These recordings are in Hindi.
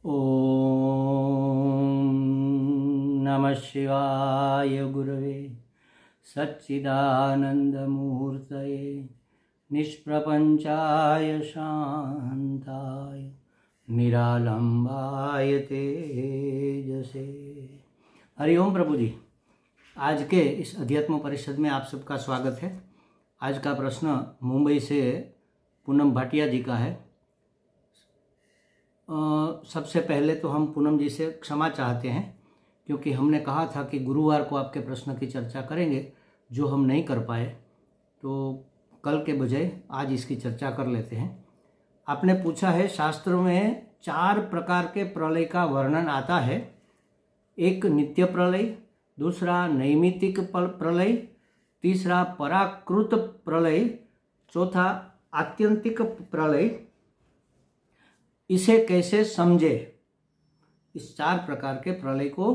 ओम नमः शिवाय गुरवे सच्चिदानंदमूर्तये निष्प्रपंचाय शांताय निरालंबाय तेजसे। हरिओम प्रभु जी। आज के इस अध्यात्म परिषद में आप सबका स्वागत है। आज का प्रश्न मुंबई से पूनम भाटिया जी का है। सबसे पहले तो हम पूनम जी से क्षमा चाहते हैं, क्योंकि हमने कहा था कि गुरुवार को आपके प्रश्न की चर्चा करेंगे, जो हम नहीं कर पाए, तो कल के बजाय आज इसकी चर्चा कर लेते हैं। आपने पूछा है, शास्त्र में 4 प्रकार के प्रलय का वर्णन आता है। एक नित्य प्रलय, दूसरा नैमित्तिक प्रलय, तीसरा पराकृत प्रलय, चौथा आत्यंतिक प्रलय। इसे कैसे समझे? इस 4 प्रकार के प्रलय को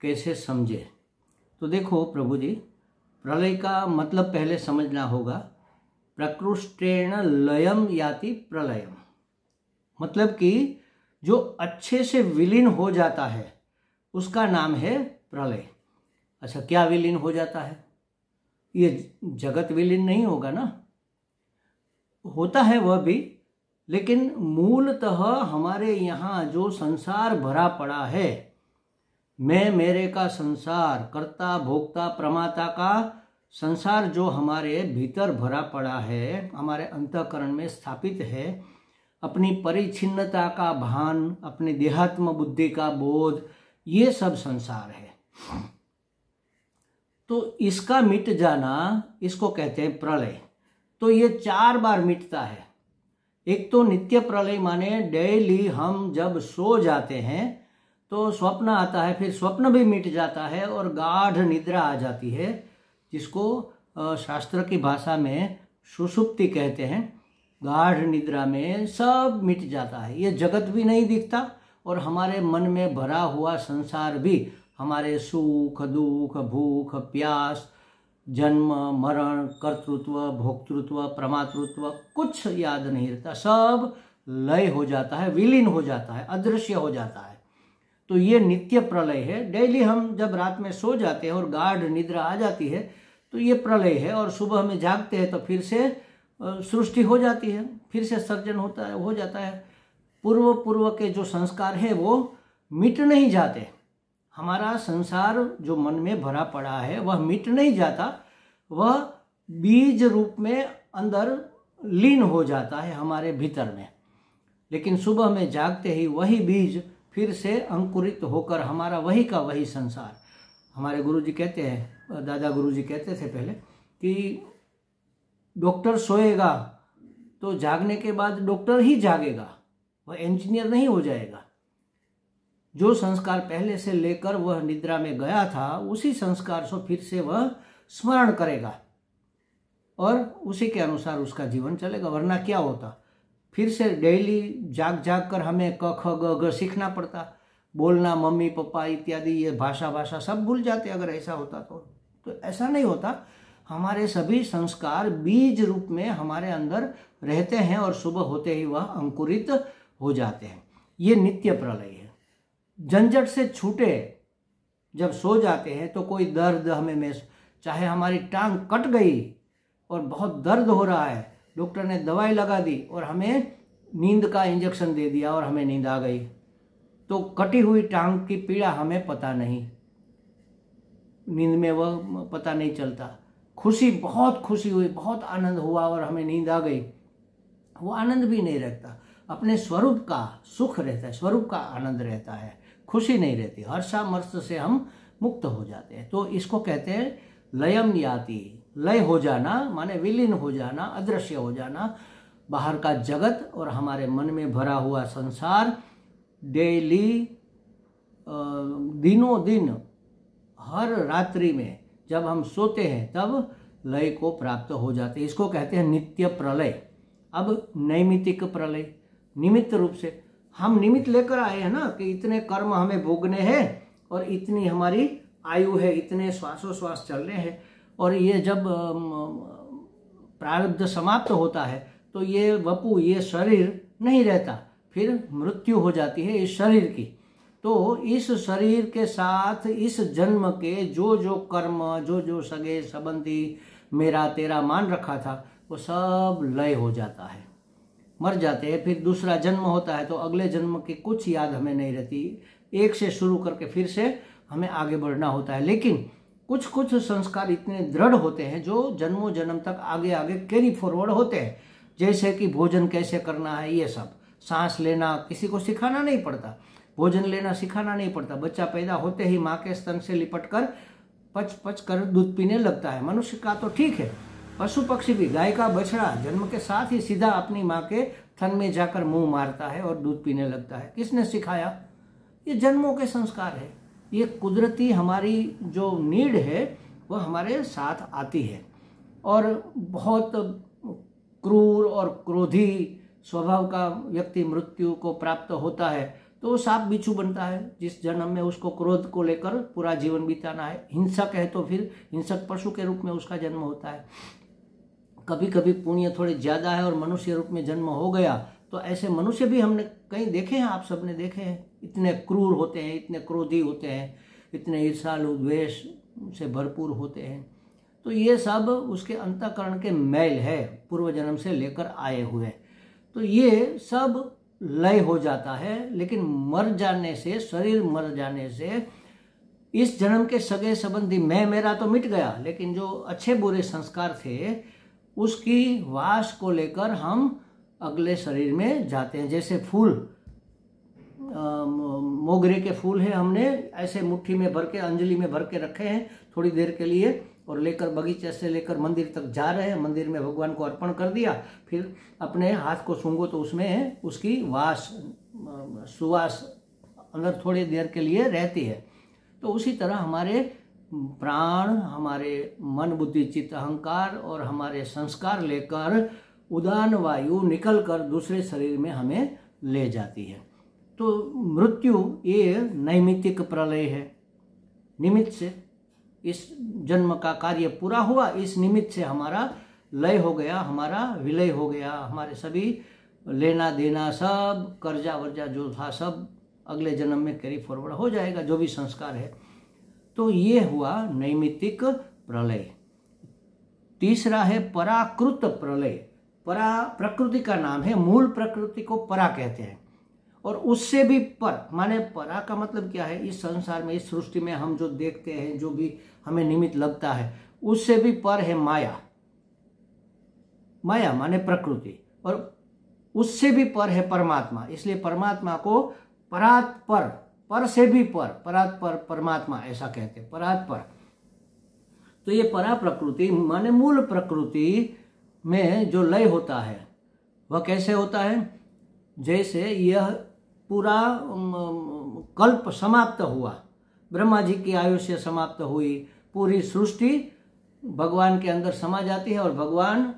कैसे समझे? तो देखो प्रभु जी, प्रलय का मतलब पहले समझना होगा। प्रकृष्टेण लयम याति प्रलयम, मतलब कि जो अच्छे से विलीन हो जाता है उसका नाम है प्रलय। अच्छा, क्या विलीन हो जाता है? ये जगत विलीन नहीं होगा ना, होता है वह भी, लेकिन मूलतः हमारे यहाँ जो संसार भरा पड़ा है, मैं मेरे का संसार, कर्ता भोक्ता प्रमाता का संसार जो हमारे भीतर भरा पड़ा है, हमारे अंतःकरण में स्थापित है, अपनी परिच्छिन्नता का भान, अपनी देहात्म बुद्धि का बोध, ये सब संसार है। तो इसका मिट जाना, इसको कहते हैं प्रलय। तो ये 4 बार मिटता है। एक तो नित्य प्रलय, माने डेली हम जब सो जाते हैं तो स्वप्न आता है, फिर स्वप्न भी मिट जाता है और गाढ़ निद्रा आ जाती है, जिसको शास्त्र की भाषा में सुषुप्ति कहते हैं। गाढ़ निद्रा में सब मिट जाता है, ये जगत भी नहीं दिखता और हमारे मन में भरा हुआ संसार भी, हमारे सुख दुख भूख प्यास, जन्म मरण, कर्तृत्व भोक्तृत्व प्रमातृत्व कुछ याद नहीं रहता, सब लय हो जाता है, विलीन हो जाता है, अदृश्य हो जाता है। तो ये नित्य प्रलय है। डेली हम जब रात में सो जाते हैं और गाढ़ निद्रा आ जाती है तो ये प्रलय है, और सुबह में जागते हैं तो फिर से सृष्टि हो जाती है, फिर से सर्जन होता है, हो जाता है। पूर्व के जो संस्कार है वो मिट नहीं जाते। हमारा संसार जो मन में भरा पड़ा है वह मिट नहीं जाता, वह बीज रूप में अंदर लीन हो जाता है हमारे भीतर में। लेकिन सुबह में जागते ही वही बीज फिर से अंकुरित होकर हमारा वही का वही संसार। हमारे गुरुजी कहते हैं, दादा गुरुजी कहते थे पहले, कि डॉक्टर सोएगा तो जागने के बाद डॉक्टर ही जागेगा, वह इंजीनियर नहीं हो जाएगा। जो संस्कार पहले से लेकर वह निद्रा में गया था, उसी संस्कार से फिर से वह स्मरण करेगा और उसी के अनुसार उसका जीवन चलेगा। वरना क्या होता, फिर से डेली जाग कर हमें क ख ग घ सीखना पड़ता, बोलना, मम्मी पापा इत्यादि ये भाषा सब भूल जाते अगर ऐसा होता तो ऐसा नहीं होता। हमारे सभी संस्कार बीज रूप में हमारे अंदर रहते हैं और सुबह होते ही वह अंकुरित हो जाते हैं। ये नित्य प्रलय है। झंझट से छूटे जब सो जाते हैं तो कोई दर्द हमें चाहे हमारी टांग कट गई और बहुत दर्द हो रहा है, डॉक्टर ने दवाई लगा दी और हमें नींद का इंजेक्शन दे दिया और हमें नींद आ गई, तो कटी हुई टांग की पीड़ा हमें पता नहीं, नींद में वह पता नहीं चलता। खुशी, बहुत खुशी हुई, बहुत आनंद हुआ और हमें नींद आ गई, वो आनंद भी नहीं रहता। अपने स्वरूप का सुख रहता है, स्वरूप का आनंद रहता है, खुशी नहीं रहती। हर्षामर्ष से हम मुक्त हो जाते हैं। तो इसको कहते हैं लयम याति। लय हो जाना माने विलीन हो जाना, अदृश्य हो जाना। बाहर का जगत और हमारे मन में भरा हुआ संसार डेली, दिनों दिन, हर रात्रि में जब हम सोते हैं तब लय को प्राप्त हो जाते हैं। इसको कहते हैं नित्य प्रलय। अब नैमित्तिक प्रलय, निमित्त रूप से हम निमित्त लेकर आए हैं ना, कि इतने कर्म हमें भोगने हैं और इतनी हमारी आयु है, इतने श्वासोश्वास चलने हैं, और ये जब प्रारब्ध समाप्त होता है तो ये वपु, ये शरीर नहीं रहता, फिर मृत्यु हो जाती है इस शरीर की। तो इस शरीर के साथ इस जन्म के जो जो कर्म, जो जो सगे संबंधी मेरा तेरा मान रखा था, वो सब लय हो जाता है, मर जाते हैं। फिर दूसरा जन्म होता है तो अगले जन्म की कुछ याद हमें नहीं रहती, एक से शुरू करके फिर से हमें आगे बढ़ना होता है। लेकिन कुछ कुछ संस्कार इतने दृढ़ होते हैं जो जन्मों जन्म तक आगे आगे कैरी फॉरवर्ड होते हैं। जैसे कि भोजन कैसे करना है, ये सब, सांस लेना किसी को सिखाना नहीं पड़ता, भोजन लेना सिखाना नहीं पड़ता। बच्चा पैदा होते ही माँ के स्तन से लिपट कर पच पच कर दूध पीने लगता है। मनुष्य का तो ठीक है, पशु पक्षी भी, गाय का बछड़ा जन्म के साथ ही सीधा अपनी माँ के थन में जाकर मुंह मारता है और दूध पीने लगता है। किसने सिखाया? ये जन्मों के संस्कार है। ये कुदरती हमारी जो नीड है वह हमारे साथ आती है। और बहुत क्रूर और क्रोधी स्वभाव का व्यक्ति मृत्यु को प्राप्त होता है तो सांप बिच्छू बनता है। जिस जन्म में उसको क्रोध को लेकर पूरा जीवन बिताना है, हिंसक है तो फिर हिंसक पशु के रूप में उसका जन्म होता है। कभी कभी पुण्य थोड़े ज्यादा है और मनुष्य रूप में जन्म हो गया तो ऐसे मनुष्य भी हमने कहीं देखे हैं, आप सबने देखे हैं। इतने क्रूर होते हैं, इतने क्रोधी होते हैं, इतने ईर्ष्यालु द्वेष से भरपूर होते हैं। तो ये सब उसके अंतःकरण के मैल है, पूर्व जन्म से लेकर आए हुए। तो ये सब लय हो जाता है। लेकिन मर जाने से, शरीर मर जाने से इस जन्म के सगे संबंधी मैं मेरा तो मिट गया, लेकिन जो अच्छे बुरे संस्कार थे उसकी वास को लेकर हम अगले शरीर में जाते हैं। जैसे फूल, मोगरे के फूल है, हमने ऐसे मुट्ठी में भर के, अंजलि में भर के रखे हैं थोड़ी देर के लिए और लेकर बगीचे से लेकर मंदिर तक जा रहे हैं। मंदिर में भगवान को अर्पण कर दिया, फिर अपने हाथ को सूंघो तो उसमें उसकी वास, सुवास अंदर थोड़ी देर के लिए रहती है। तो उसी तरह हमारे प्राण, हमारे मन बुद्धि चित्त अहंकार और हमारे संस्कार लेकर उदान वायु निकल कर दूसरे शरीर में हमें ले जाती है। तो मृत्यु ये नैमित्तिक प्रलय है। निमित्त से इस जन्म का कार्य पूरा हुआ, इस निमित्त से हमारा लय हो गया, हमारा विलय हो गया। हमारे सभी लेना देना, सब कर्जा वर्जा जो था सब अगले जन्म में कैरी फॉरवर्ड हो जाएगा, जो भी संस्कार है। तो ये हुआ नैमित्तिक प्रलय। तीसरा है पराकृत प्रलय। परा प्रकृति का नाम है, मूल प्रकृति को परा कहते हैं। और उससे भी पर, माने परा का मतलब क्या है? इस संसार में, इस सृष्टि में हम जो देखते हैं, जो भी हमें निमित्त लगता है, उससे भी पर है माया। माया माने प्रकृति, और उससे भी पर है परमात्मा। इसलिए परमात्मा को परात पर, पर से भी पर, परात पर परमात्मा ऐसा कहते हैं, परात पर। तो ये परा प्रकृति माने मूल प्रकृति में जो लय होता है वह कैसे होता है? जैसे यह पूरा कल्प समाप्त हुआ, ब्रह्मा जी की आयुष्य समाप्त हुई, पूरी सृष्टि भगवान के अंदर समा जाती है और भगवान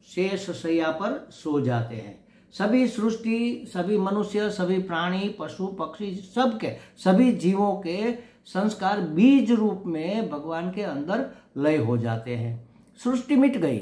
शेष शैया पर सो जाते हैं। सभी सृष्टि, सभी मनुष्य, सभी प्राणी, पशु पक्षी, सबके, सभी जीवों के संस्कार बीज रूप में भगवान के अंदर लय हो जाते हैं। सृष्टि मिट गई,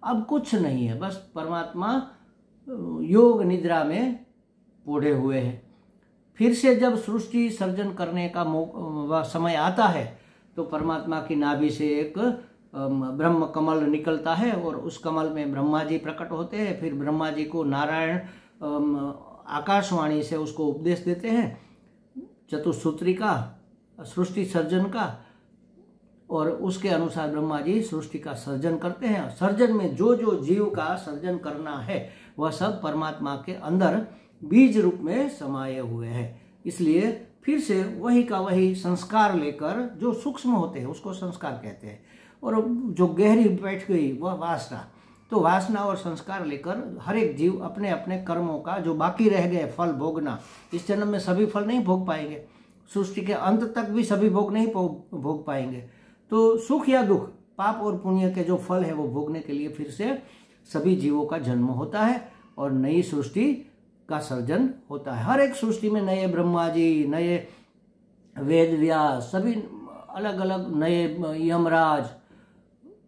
अब कुछ नहीं है, बस परमात्मा योग निद्रा में पोढ़े हुए हैं। फिर से जब सृष्टि सर्जन करने का समय आता है तो परमात्मा की नाभि से एक ब्रह्म कमल निकलता है और उस कमल में ब्रह्मा जी प्रकट होते हैं। फिर ब्रह्मा जी को नारायण आकाशवाणी से उसको उपदेश देते हैं चतुसूत्री का, सृष्टि सर्जन का, और उसके अनुसार ब्रह्मा जी सृष्टि का सर्जन करते हैं। सर्जन में जो जो जीव का सर्जन करना है वह सब परमात्मा के अंदर बीज रूप में समाये हुए हैं। इसलिए फिर से वही का वही संस्कार लेकर, जो सूक्ष्म होते हैं उसको संस्कार कहते हैं, और जो गहरी बैठ गई वह वासना। तो वासना और संस्कार लेकर हर एक जीव अपने अपने कर्मों का जो बाकी रह गए फल भोगना, इस जन्म में सभी फल नहीं भोग पाएंगे, सृष्टि के अंत तक भी सभी भोग नहीं भोग पाएंगे। तो सुख या दुख, पाप और पुण्य के जो फल है वो भोगने के लिए फिर से सभी जीवों का जन्म होता है और नई सृष्टि का सर्जन होता है। हर एक सृष्टि में नए ब्रह्मा जी, नए वेद व्यास, सभी अलग अलग नए यमराज,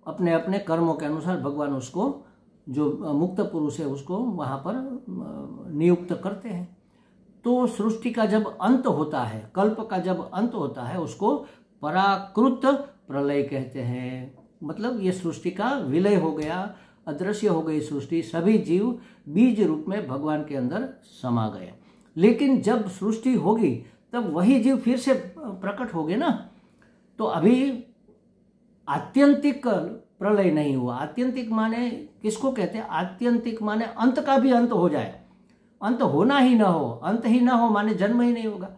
अपने अपने कर्मों के अनुसार भगवान उसको, जो मुक्त पुरुष है उसको वहाँ पर नियुक्त करते हैं। तो सृष्टि का जब अंत होता है, कल्प का जब अंत होता है, उसको पराकृत प्रलय कहते हैं। मतलब ये सृष्टि का विलय हो गया, अदृश्य हो गई सृष्टि, सभी जीव बीज रूप में भगवान के अंदर समा गए। लेकिन जब सृष्टि होगी तब वही जीव फिर से प्रकट हो गए ना। तो अभी आत्यंतिक प्रलय नहीं हुआ। आत्यंतिक माने किसको कहते हैं? आत्यंतिक माने अंत का भी अंत हो जाए, अंत होना ही ना हो, अंत ही ना हो माने जन्म ही नहीं होगा,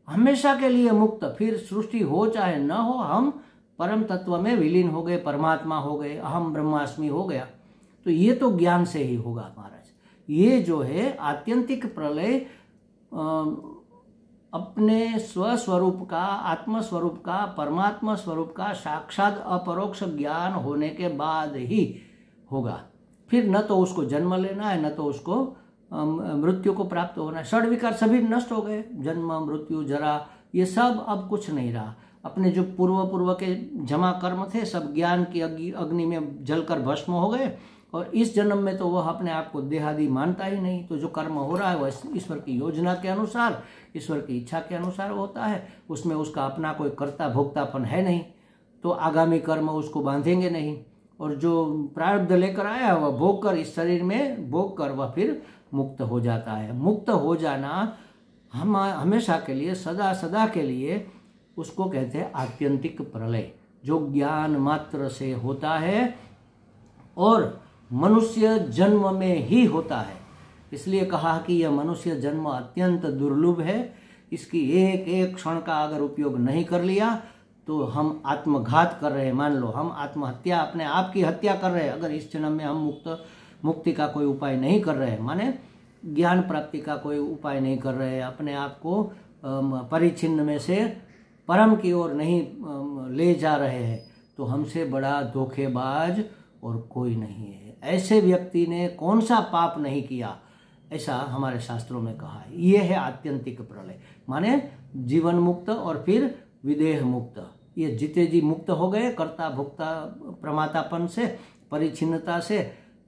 हमेशा के लिए मुक्त। फिर सृष्टि हो चाहे ना हो, हम परम तत्व में विलीन हो गए, परमात्मा हो गए, अहम ब्रह्मास्मि हो गया। तो ये तो ज्ञान से ही होगा महाराज। ये जो है आत्यंतिक प्रलय अपने स्वस्वरूप का, आत्मस्वरूप का, परमात्मा स्वरूप का साक्षात अपरोक्ष ज्ञान होने के बाद ही होगा। फिर न तो उसको जन्म लेना है, न तो उसको मृत्यु को प्राप्त होना है। षड विकार सभी नष्ट हो गए, जन्म मृत्यु जरा ये सब अब कुछ नहीं रहा। अपने जो पूर्व के जमा कर्म थे सब ज्ञान की अग्नि में जलकर भस्म हो गए। और इस जन्म में तो वह अपने आप को देहादि मानता ही नहीं। तो जो कर्म हो रहा है वह ईश्वर की योजना के अनुसार, ईश्वर की इच्छा के अनुसार होता है। उसमें उसका अपना कोई कर्ता भोक्तापन है नहीं, तो आगामी कर्म उसको बांधेंगे नहीं। और जो प्रारब्ध लेकर आया है वह भोग कर, इस शरीर में भोग कर वह फिर मुक्त हो जाता है। मुक्त हो जाना हम हमेशा के लिए, सदा सदा के लिए, उसको कहते हैं आत्यंतिक प्रलय, जो ज्ञान मात्र से होता है और मनुष्य जन्म में ही होता है। इसलिए कहा कि यह मनुष्य जन्म अत्यंत दुर्लभ है। इसकी एक एक क्षण का अगर उपयोग नहीं कर लिया तो हम आत्मघात कर रहे हैं। मान लो हम आत्महत्या, अपने आप की हत्या कर रहे हैं। अगर इस जन्म में हम मुक्ति का कोई उपाय नहीं कर रहे हैं, माने ज्ञान प्राप्ति का कोई उपाय नहीं कर रहे हैं, अपने आप को परिच्छिन्न में से परम की ओर नहीं ले जा रहे हैं, तो हमसे बड़ा धोखेबाज और कोई नहीं है। ऐसे व्यक्ति ने कौन सा पाप नहीं किया, ऐसा हमारे शास्त्रों में कहा है। ये है आत्यंतिक प्रलय, माने जीवन मुक्त और फिर विदेह मुक्त। ये जीते जी मुक्त हो गए, कर्ता भोक्ता प्रमातापन से, परिच्छिन्नता से,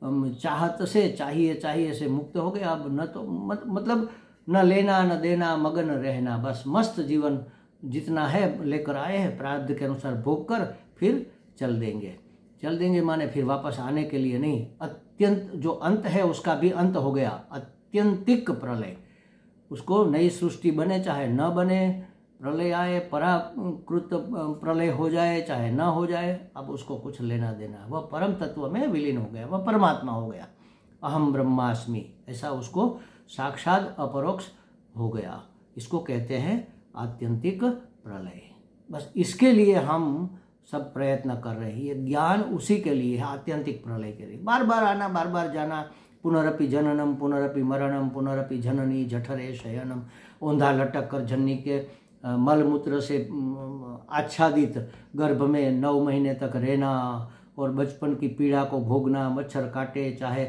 चाहत से, चाहिए से मुक्त हो गए। अब न तो मतलब न लेना न देना, मगन रहना, बस मस्त जीवन जितना है लेकर आए हैं, प्रारब्ध के अनुसार भोग कर फिर चल देंगे माने फिर वापस आने के लिए नहीं। अत्यंत जो अंत है उसका भी अंत हो गया, अत्यंतिक प्रलय। उसको नई सृष्टि बने चाहे न बने, प्रलय आए, पराकृत प्रलय हो जाए चाहे न हो जाए, अब उसको कुछ लेना देना। वह परम तत्व में विलीन हो गया, वह परमात्मा हो गया, अहम ब्रह्मास्मि, ऐसा उसको साक्षात अपरोक्ष हो गया। इसको कहते हैं आत्यंतिक प्रलय। बस इसके लिए हम सब प्रयत्न कर रहे हैं। ये ज्ञान उसी के लिए है, आत्यंतिक प्रलय के लिए। बार बार आना, बार बार जाना, पुनरपि जननम पुनरपि मरणम पुनरपि जननी जठरे शयनम। औंधा लटक कर जननी के मलमूत्र से आच्छादित गर्भ में 9 महीने तक रहना और बचपन की पीड़ा को भोगना, मच्छर काटे, चाहे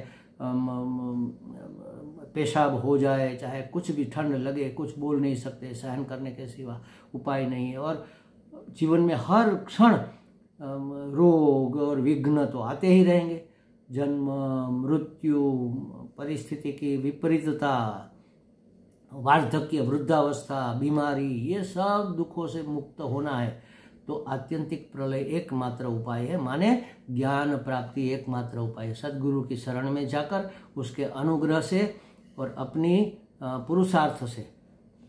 पेशाब हो जाए, चाहे कुछ भी ठंड लगे, कुछ बोल नहीं सकते, सहन करने के सिवा उपाय नहीं है। और जीवन में हर क्षण रोग और विघ्न तो आते ही रहेंगे। जन्म, मृत्यु, परिस्थिति की विपरीतता, वार्धक्य, वृद्धावस्था, बीमारी, ये सब दुखों से मुक्त होना है तो आत्यंतिक प्रलय एकमात्र उपाय है। माने ज्ञान प्राप्ति एकमात्र उपाय है। सद्गुरु की शरण में जाकर उसके अनुग्रह से और अपनी पुरुषार्थ से,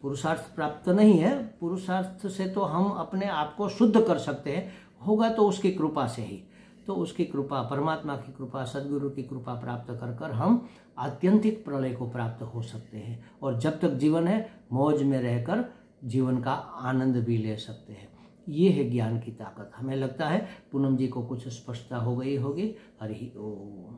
पुरुषार्थ प्राप्त नहीं है, पुरुषार्थ से तो हम अपने आप को शुद्ध कर सकते हैं, होगा तो उसकी कृपा से ही। तो उसकी कृपा, परमात्मा की कृपा, सद्गुरु की कृपा प्राप्त कर कर हम आत्यंतिक प्रलय को प्राप्त हो सकते हैं। और जब तक जीवन है मौज में रहकर जीवन का आनंद भी ले सकते हैं। ये है ज्ञान की ताकत। हमें लगता है पूनम जी को कुछ स्पष्टता हो गई होगी। हरि ओम।